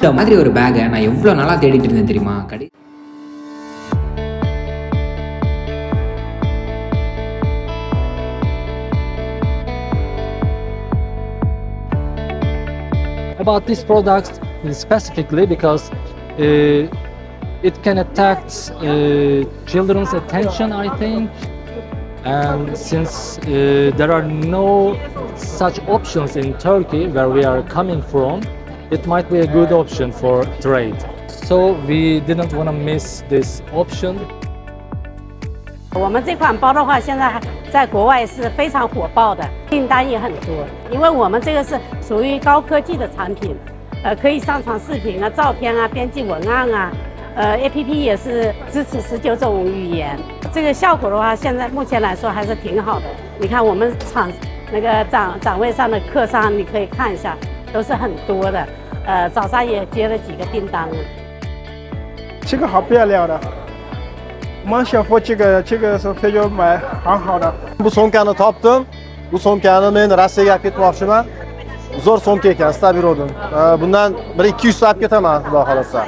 இந்த மாதிரி ஒரு பேக்கை நான் எவ்வளோ நாளாக தேடிட்டு இருந்தேன் தெரியுமா? About this product specifically because it can attract children's attention, I think, and since there are no such options in Turkey where we are coming from, it might be a good option for trade. So we didn't want to miss this option. 我们这款包的话，现在在国外是非常火爆的，订单也很多。因为我们这个是属于高科技的产品，可以上传视频啊、照片啊、编辑文案啊，APP 也是支持19种语言。这个效果的话，现在目前来说还是挺好的。你看我们那个展位上的客商，你可以看一下，都是很多的。早上也接了几个订单了。这个好漂亮的。 我们小伙这个是非常买很好的。Bu somkani topdim. Bu somkani men Rossiyaga olib ketmoqchiman. Zo'r somka ekan, stabil o'dim. Bundan 1-200 soat ketaman, xudo xolasa.